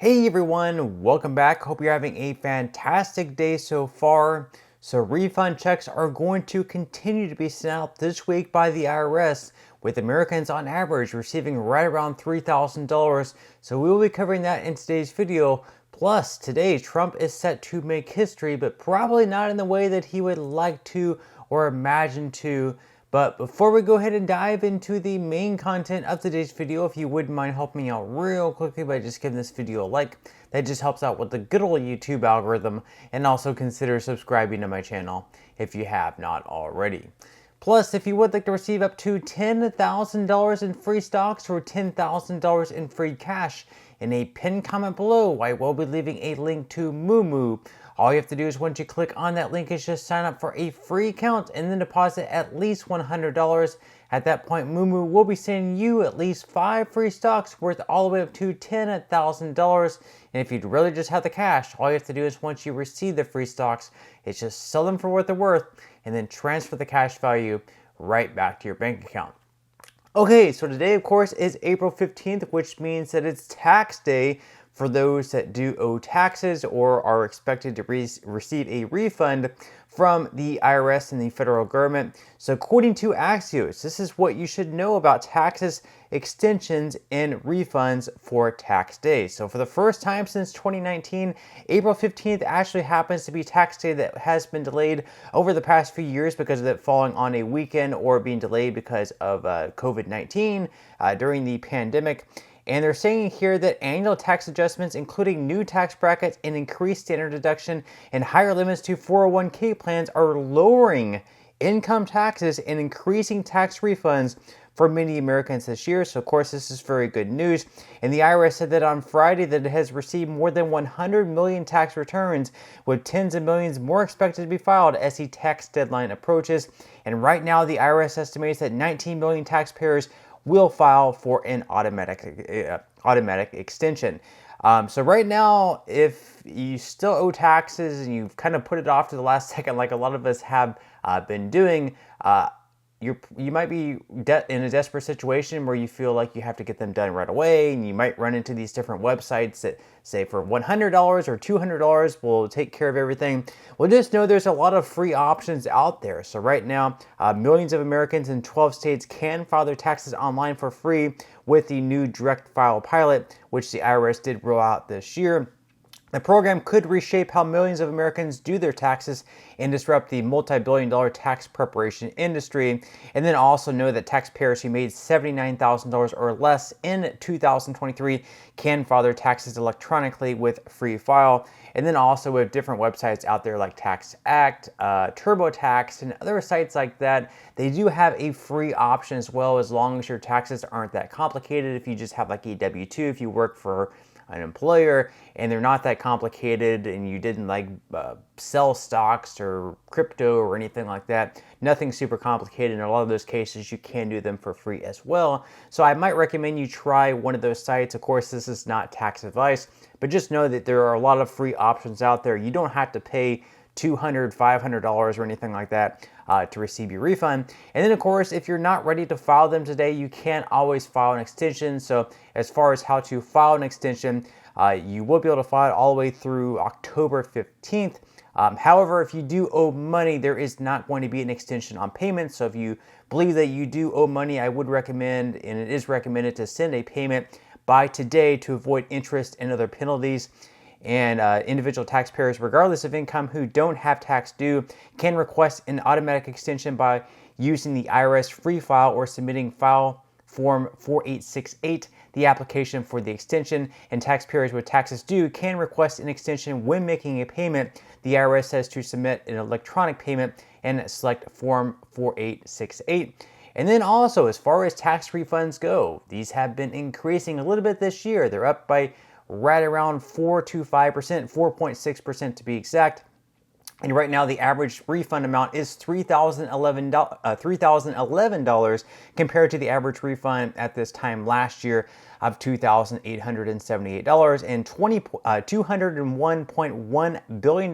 Hey everyone, welcome back. Hope you're having a fantastic day so far. So refund checks are going to continue to be sent out this week by the IRS, with Americans on average receiving right around $3,000. So we will be covering that in today's video. Plus, today Trump is set to make history, but probably not in the way that he would like to or imagine to. But before we go ahead and dive into the main content of today's video, if you wouldn't mind helping me out real quickly by just giving this video a like, that just helps out with the good old YouTube algorithm, and also consider subscribing to my channel if you have not already. Plus, if you would like to receive up to $10,000 in free stocks or $10,000 in free cash, in a pinned comment below, I will be leaving a link to Moomoo. All you have to do is once you click on that link is just sign up for a free account and then deposit at least $100. At that point, Moomoo will be sending you at least 5 free stocks worth all the way up to $10,000. And if you'd really just have the cash, all you have to do is once you receive the free stocks, is just sell them for what they're worth and then transfer the cash value right back to your bank account. Okay, so today, of course, is April 15th, which means that it's tax day for those that do owe taxes or are expected to receive a refund from the IRS and the federal government. So according to Axios, this is what you should know about taxes, extensions, and refunds for tax day. So for the first time since 2019, April 15th actually happens to be tax day that has been delayed over the past few years because of it falling on a weekend or being delayed because of COVID-19 during the pandemic. And they're saying here that annual tax adjustments, including new tax brackets and increased standard deduction and higher limits to 401k plans, are lowering income taxes and increasing tax refunds for many Americans this year. So of course, this is very good news. And the IRS said that on Friday that it has received more than 100 million tax returns, with tens of millions more expected to be filed as the tax deadline approaches. And right now, the IRS estimates that 19 million taxpayers will file for an automatic extension. So right now, if you still owe taxes and you've kind of put it off to the last second, like a lot of us have been doing, you might be in a desperate situation where you feel like you have to get them done right away, and you might run into these different websites that say for $100 or $200 will take care of everything. Well, just know there's a lot of free options out there. So right now, millions of Americans in 12 states can file their taxes online for free with the new direct file pilot, which the IRS did roll out this year. The program could reshape how millions of Americans do their taxes and disrupt the multi-billion-dollar tax preparation industry. And then also know that taxpayers who made $79,000 or less in 2023 can file their taxes electronically with Free File. And then also with different websites out there like Tax Act, TurboTax, and other sites like that, they do have a free option as well, as long as your taxes aren't that complicated. If you just have like a W-2, if you work for an employer and they're not that complicated and you didn't sell stocks or crypto or anything like that, nothing super complicated. In a lot of those cases, you can do them for free as well. So I might recommend you try one of those sites. Of course, this is not tax advice, but just know that there are a lot of free options out there. You don't have to pay $200, $500 or anything like that to receive your refund. And then of course, if you're not ready to file them today, you can always file an extension. So as far as how to file an extension, you will be able to file it all the way through October 15th. However, if you do owe money, there is not going to be an extension on payment. So if you believe that you do owe money, I would recommend, and it is recommended, to send a payment by today to avoid interest and other penalties. And individual taxpayers, regardless of income, who don't have tax due, can request an automatic extension by using the IRS Free File or submitting File Form 4868, the application for the extension. And taxpayers with taxes due can request an extension when making a payment. The IRS says to submit an electronic payment and select Form 4868. And then also, as far as tax refunds go, these have been increasing a little bit this year. They're up by right around 4 to 5%, 4.6% to be exact. And right now, the average refund amount is $3,011 compared to the average refund at this time last year of $2,878, and $201.1 billion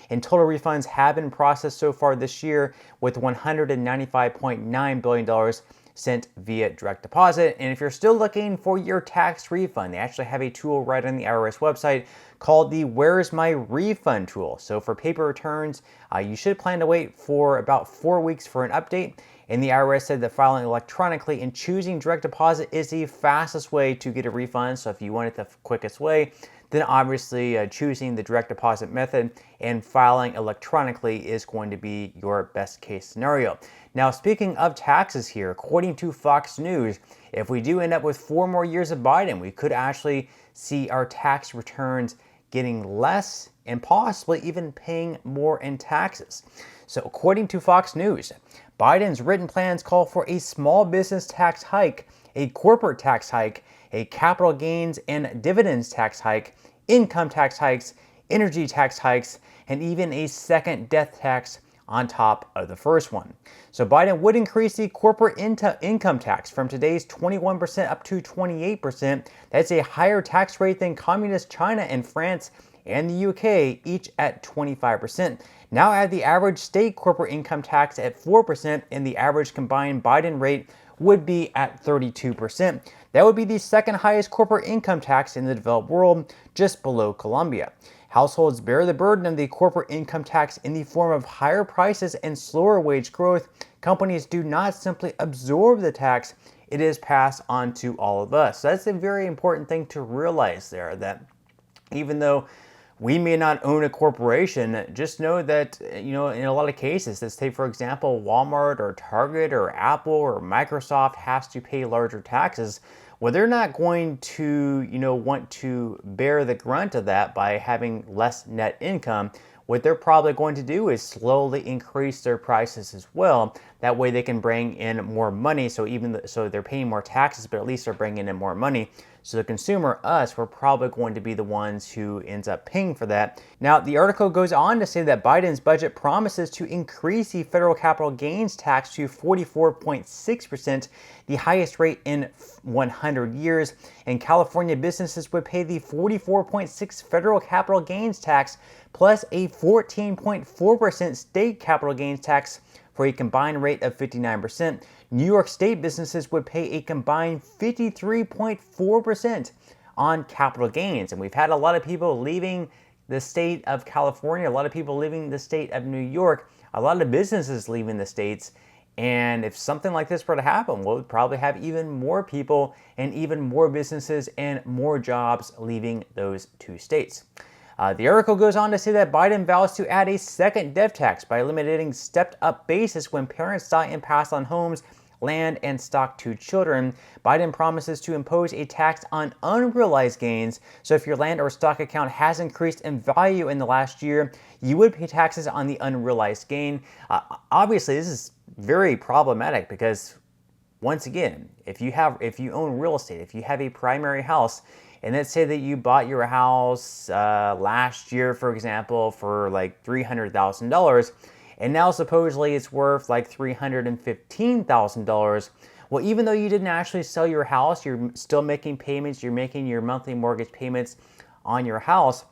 in total refunds have been processed so far this year, with $195.9 billion sent via direct deposit. And if you're still looking for your tax refund, they actually have a tool right on the IRS website called the Where's My Refund tool. So for paper returns, you should plan to wait for about 4 weeks for an update. And the IRS said that filing electronically and choosing direct deposit is the fastest way to get a refund. So if you want it the quickest way, then obviously choosing the direct deposit method and filing electronically is going to be your best case scenario. Now, speaking of taxes here, according to Fox News, if we do end up with 4 more years of Biden, we could actually see our tax returns getting less and possibly even paying more in taxes. So according to Fox News, Biden's written plans call for a small business tax hike, a corporate tax hike, a capital gains and dividends tax hike, income tax hikes, energy tax hikes, and even a second death tax on top of the first one. So Biden would increase the corporate income tax from today's 21% up to 28%. That's a higher tax rate than communist China and France and the UK, each at 25%. Now add the average state corporate income tax at 4%, and the average combined Biden rate would be at 32%. That would be the second highest corporate income tax in the developed world, just below Colombia. Households bear the burden of the corporate income tax in the form of higher prices and slower wage growth. Companies do not simply absorb the tax, it is passed on to all of us. So that's a very important thing to realize there, that even though we may not own a corporation, just know that, in a lot of cases, let's take, for example, Walmart or Target or Apple or Microsoft has to pay larger taxes. Well, they're not going to, want to bear the grunt of that by having less net income. What they're probably going to do is slowly increase their prices as well. That way they can bring in more money. So so they're paying more taxes, but at least they're bringing in more money. So the consumer, us, we're probably going to be the ones who ends up paying for that. Now, the article goes on to say that Biden's budget promises to increase the federal capital gains tax to 44.6%, the highest rate in 100 years. And California businesses would pay the 44.6 federal capital gains tax plus a 14.4% state capital gains tax for a combined rate of 59%. New York State businesses would pay a combined 53.4% on capital gains. And we've had a lot of people leaving the state of California, a lot of people leaving the state of New York, a lot of businesses leaving the states. And if something like this were to happen, we'll probably have even more people and even more businesses and more jobs leaving those two states. The article goes on to say that Biden vows to add a second death tax by eliminating stepped-up basis when parents die and pass on homes, land, and stock to children. Biden promises to impose a tax on unrealized gains. So if your land or stock account has increased in value in the last year, you would pay taxes on the unrealized gain. Obviously, this is very problematic because, once again, if you own real estate, if you have a primary house, and let's say that you bought your house last year, for example, for like $300,000, and now supposedly it's worth like $315,000. Well, even though you didn't actually sell your house, you're still making payments, you're making your monthly mortgage payments on your house.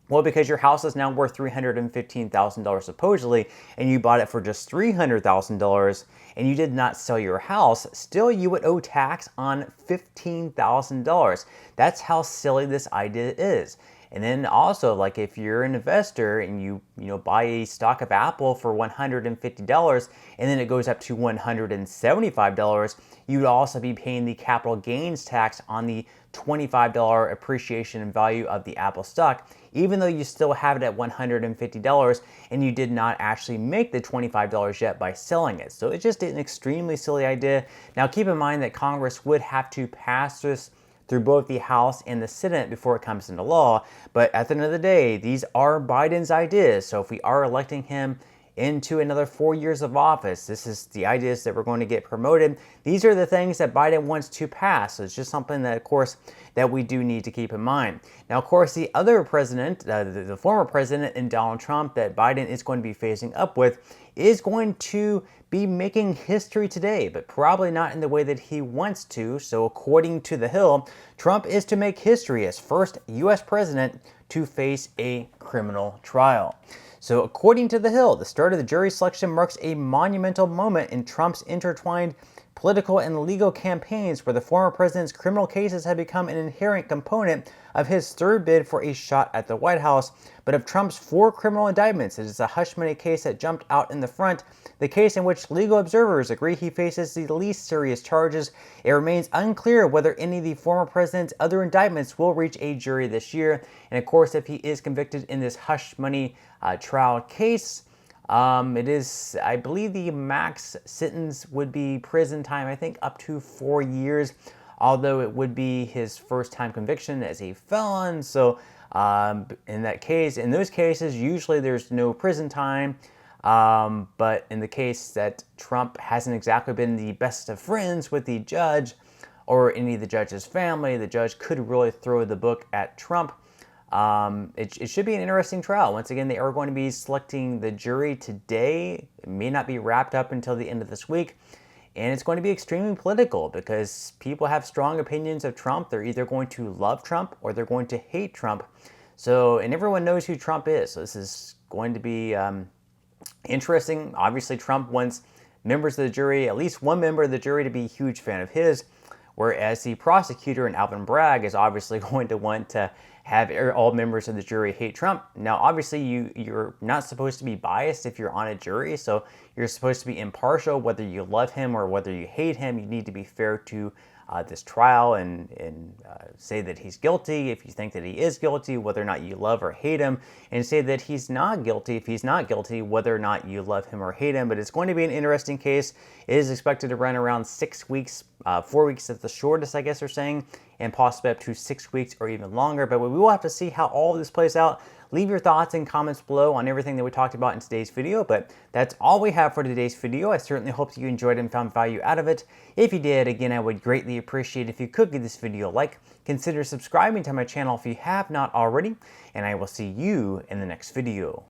Well, because your house is now worth $315,000 supposedly, and you bought it for just $300,000, and you did not sell your house, still you would owe tax on $15,000. That's how silly this idea is. And then also, like if you're an investor and you buy a stock of Apple for $150 and then it goes up to $175, you would also be paying the capital gains tax on the $25 appreciation in value of the Apple stock, even though you still have it at $150 and you did not actually make the $25 yet by selling it. So it's just an extremely silly idea. Now keep in mind that Congress would have to pass this through both the House and the Senate before it comes into law. But at the end of the day, these are Biden's ideas. So if we are electing him into another 4 years of office, this is the ideas that we're going to get promoted. These are the things that Biden wants to pass. So it's just something that, of course, that we do need to keep in mind. Now, of course, the other president, the former president and Donald Trump that Biden is going to be facing up with is going to be making history today, but probably not in the way that he wants to. So according to The Hill, Trump is to make history as first U.S. president to face a criminal trial. So according to The Hill, the start of the jury selection marks a monumental moment in Trump's intertwined political and legal campaigns where the former president's criminal cases have become an inherent component of his third bid for a shot at the White House. But of Trump's 4 criminal indictments, it is a hush money case that jumped out in the front, the case in which legal observers agree he faces the least serious charges. It remains unclear whether any of the former president's other indictments will reach a jury this year. And of course, if he is convicted in this hush money trial case, it is, I believe the max sentence would be prison time, I think up to 4 years, although it would be his first time conviction as a felon. So in those cases, usually there's no prison time. But in the case that Trump hasn't exactly been the best of friends with the judge or any of the judge's family, the judge could really throw the book at Trump. It should be an interesting trial. Once again, they are going to be selecting the jury today. It may not be wrapped up until the end of this week. And it's going to be extremely political because people have strong opinions of Trump. They're either going to love Trump or they're going to hate Trump. So, and everyone knows who Trump is. So this is going to be interesting. Obviously, Trump wants members of the jury, at least one member of the jury, to be a huge fan of his. Whereas the prosecutor and Alvin Bragg is obviously going to want to have all members of the jury hate Trump. Now, obviously, you're not supposed to be biased if you're on a jury, so you're supposed to be impartial, whether you love him or whether you hate him. You need to be fair to this trial and say that he's guilty if you think that he is guilty, whether or not you love or hate him, and say that he's not guilty if he's not guilty, whether or not you love him or hate him. But it's going to be an interesting case. It is expected to run around 6 weeks, 4 weeks at the shortest, I guess they're saying, and possibly up to 6 weeks or even longer. But we will have to see how all of this plays out. Leave your thoughts and comments below on everything that we talked about in today's video, but that's all we have for today's video. I certainly hope that you enjoyed and found value out of it. If you did, again, I would greatly appreciate if you could give this video a like. Consider subscribing to my channel if you have not already, and I will see you in the next video.